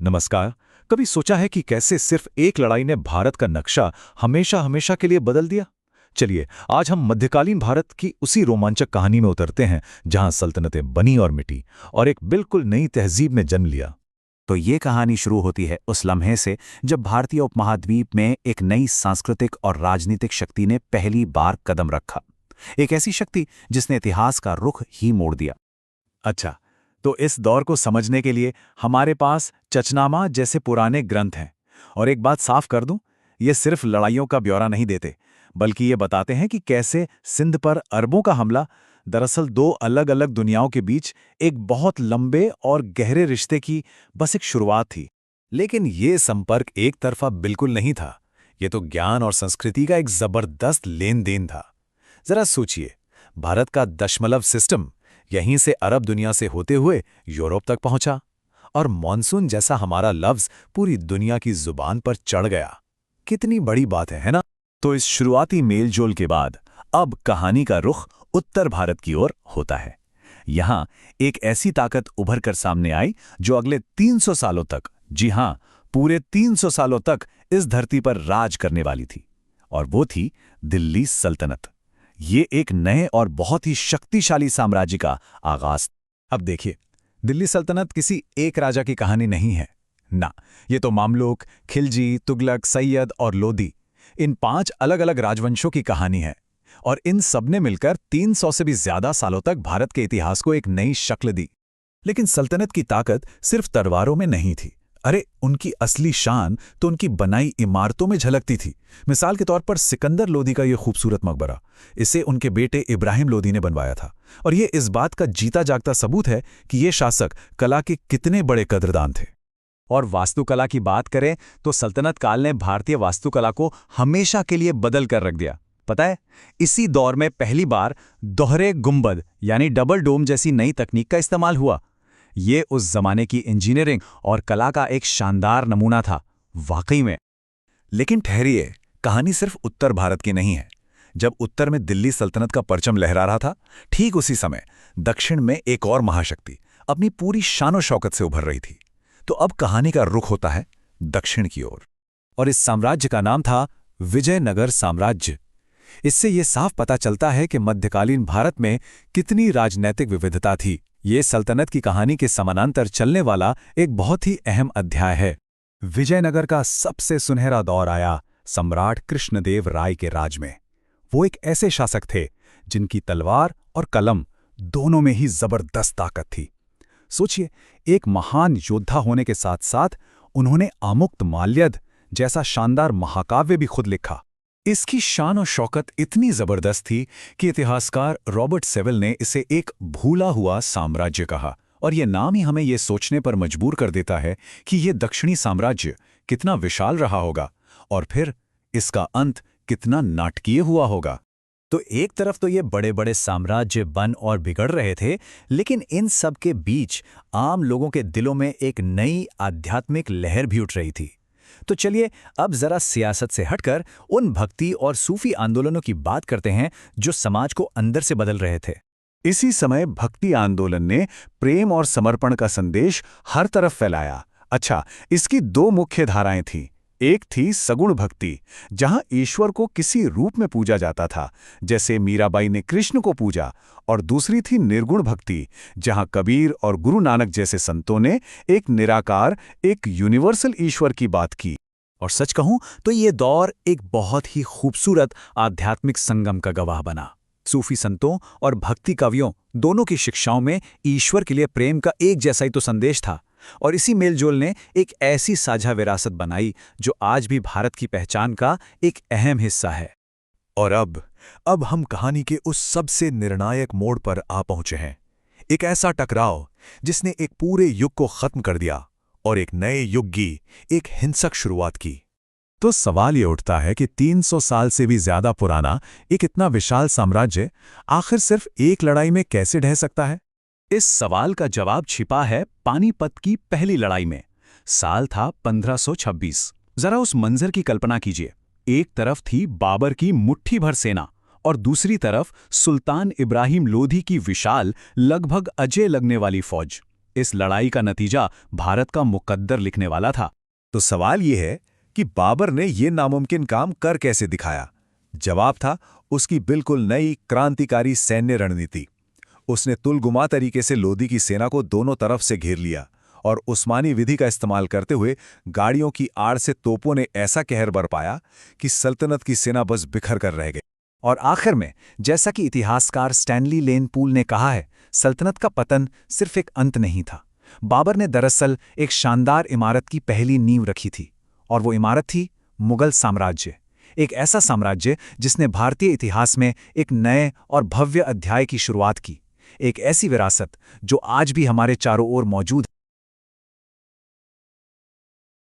नमस्कार। कभी सोचा है कि कैसे सिर्फ एक लड़ाई ने भारत का नक्शा हमेशा हमेशा के लिए बदल दिया? चलिए, आज हम मध्यकालीन भारत की उसी रोमांचक कहानी में उतरते हैं जहां सल्तनतें बनी और मिटी और एक बिल्कुल नई तहजीब ने जन्म लिया। तो ये कहानी शुरू होती है उस लम्हे से जब भारतीय उपमहाद्वीप में एक नई सांस्कृतिक और राजनीतिक शक्ति ने पहली बार कदम रखा। एक ऐसी शक्ति जिसने इतिहास का रुख ही मोड़ दिया। अच्छा, तो इस दौर को समझने के लिए हमारे पास चचनामा जैसे पुराने ग्रंथ हैं। और एक बात साफ कर दूं, ये सिर्फ लड़ाइयों का ब्यौरा नहीं देते, बल्कि ये बताते हैं कि कैसे सिंध पर अरबों का हमला दरअसल दो अलग अलग दुनियाओं के बीच एक बहुत लंबे और गहरे रिश्ते की बस एक शुरुआत थी। लेकिन ये संपर्क एक तरफा बिल्कुल नहीं था। ये तो ज्ञान और संस्कृति का एक जबरदस्त लेन देन था। जरा सोचिए, भारत का दशमलव सिस्टम यहीं से अरब दुनिया से होते हुए यूरोप तक पहुंचा, और मॉनसून जैसा हमारा लफ्ज पूरी दुनिया की जुबान पर चढ़ गया। कितनी बड़ी बात है ना? तो इस शुरुआती मेलजोल के बाद अब कहानी का रुख उत्तर भारत की ओर होता है। यहां एक ऐसी ताकत उभर कर सामने आई जो अगले 300 सालों तक, जी हां, पूरे 300 सालों तक इस धरती पर राज करने वाली थी। और वो थी दिल्ली सल्तनत। ये एक नए और बहुत ही शक्तिशाली साम्राज्य का आगाज। अब देखिए, दिल्ली सल्तनत किसी एक राजा की कहानी नहीं है ना। ये तो मामलुक, खिलजी, तुगलक, सैयद और लोदी, इन 5 अलग अलग राजवंशों की कहानी है। और इन सब ने मिलकर 300 से भी ज्यादा सालों तक भारत के इतिहास को एक नई शक्ल दी। लेकिन सल्तनत की ताकत सिर्फ तलवारों में नहीं थी। अरे, उनकी असली शान तो उनकी बनाई इमारतों में झलकती थी। मिसाल के तौर पर सिकंदर लोदी का यह खूबसूरत मकबरा, इसे उनके बेटे इब्राहिम लोदी ने बनवाया था। और यह इस बात का जीता जागता सबूत है कि ये शासक कला के कितने बड़े कदरदान थे। और वास्तुकला की बात करें तो सल्तनत काल ने भारतीय वास्तुकला को हमेशा के लिए बदल कर रख दिया। पता है, इसी दौर में पहली बार दोहरे गुंबद यानी डबल डोम जैसी नई तकनीक का इस्तेमाल हुआ। ये उस जमाने की इंजीनियरिंग और कला का एक शानदार नमूना था, वाकई में। लेकिन ठहरिए, कहानी सिर्फ उत्तर भारत की नहीं है। जब उत्तर में दिल्ली सल्तनत का परचम लहरा रहा था, ठीक उसी समय दक्षिण में एक और महाशक्ति अपनी पूरी शानो शौकत से उभर रही थी। तो अब कहानी का रुख होता है दक्षिण की ओर, और इस साम्राज्य का नाम था विजयनगर साम्राज्य। इससे यह साफ पता चलता है कि मध्यकालीन भारत में कितनी राजनैतिक विविधता थी। ये सल्तनत की कहानी के समानांतर चलने वाला एक बहुत ही अहम अध्याय है। विजयनगर का सबसे सुनहरा दौर आया सम्राट कृष्णदेव राय के राज में। वो एक ऐसे शासक थे जिनकी तलवार और कलम दोनों में ही जबरदस्त ताकत थी। सोचिए, एक महान योद्धा होने के साथ साथ उन्होंने आमुक्तमाल्यद जैसा शानदार महाकाव्य भी खुद लिखा। इसकी शान और शौकत इतनी जबरदस्त थी कि इतिहासकार रॉबर्ट सेविल ने इसे एक भूला हुआ साम्राज्य कहा। और यह नाम ही हमें यह सोचने पर मजबूर कर देता है कि यह दक्षिणी साम्राज्य कितना विशाल रहा होगा, और फिर इसका अंत कितना नाटकीय हुआ होगा। तो एक तरफ तो ये बड़े बड़े साम्राज्य बन और बिगड़ रहे थे, लेकिन इन सब के बीच आम लोगों के दिलों में एक नई आध्यात्मिक लहर भी उठ रही थी। तो चलिए अब जरा सियासत से हटकर उन भक्ति और सूफी आंदोलनों की बात करते हैं जो समाज को अंदर से बदल रहे थे। इसी समय भक्ति आंदोलन ने प्रेम और समर्पण का संदेश हर तरफ फैलाया। अच्छा, इसकी 2 मुख्य धाराएं थीं। एक थी सगुण भक्ति, जहां ईश्वर को किसी रूप में पूजा जाता था, जैसे मीराबाई ने कृष्ण को पूजा। और दूसरी थी निर्गुण भक्ति, जहां कबीर और गुरु नानक जैसे संतों ने एक निराकार, एक यूनिवर्सल ईश्वर की बात की। और सच कहूं तो ये दौर एक बहुत ही खूबसूरत आध्यात्मिक संगम का गवाह बना। सूफी संतों और भक्ति कवियों दोनों की शिक्षाओं में ईश्वर के लिए प्रेम का एक जैसा ही तो संदेश था। और इसी मेलजोल ने एक ऐसी साझा विरासत बनाई जो आज भी भारत की पहचान का एक अहम हिस्सा है। और अब हम कहानी के उस सबसे निर्णायक मोड़ पर आ पहुंचे हैं। एक ऐसा टकराव जिसने एक पूरे युग को खत्म कर दिया और एक नए युग की, एक हिंसक शुरुआत की। तो सवाल ये उठता है कि 300 साल से भी ज्यादा पुराना एक इतना विशाल साम्राज्य आखिर सिर्फ एक लड़ाई में कैसे ढह सकता है? इस सवाल का जवाब छिपा है पानीपत की पहली लड़ाई में। साल था 1526। जरा उस मंजर की कल्पना कीजिए। एक तरफ थी बाबर की मुट्ठी भर सेना और दूसरी तरफ सुल्तान इब्राहिम लोधी की विशाल, लगभग अजय लगने वाली फौज। इस लड़ाई का नतीजा भारत का मुकद्दर लिखने वाला था। तो सवाल ये है कि बाबर ने ये नामुमकिन काम कर कैसे दिखाया? जवाब था उसकी बिल्कुल नई क्रांतिकारी सैन्य रणनीति। उसने तुलगुमा तरीके से लोदी की सेना को दोनों तरफ से घेर लिया और उस्मानी विधि का इस्तेमाल करते हुए गाड़ियों की आड़ से तोपों ने ऐसा कहर बरपाया कि सल्तनत की सेना बस बिखर कर रह गई। और आखिर में, जैसा कि इतिहासकार स्टैनली लेन पूल ने कहा है, सल्तनत का पतन सिर्फ एक अंत नहीं था। बाबर ने दरअसल एक शानदार इमारत की पहली नींव रखी थी, और वो इमारत थी मुगल साम्राज्य। एक ऐसा साम्राज्य जिसने भारतीय इतिहास में एक नए और भव्य अध्याय की शुरुआत की। एक ऐसी विरासत जो आज भी हमारे चारों ओर मौजूद है।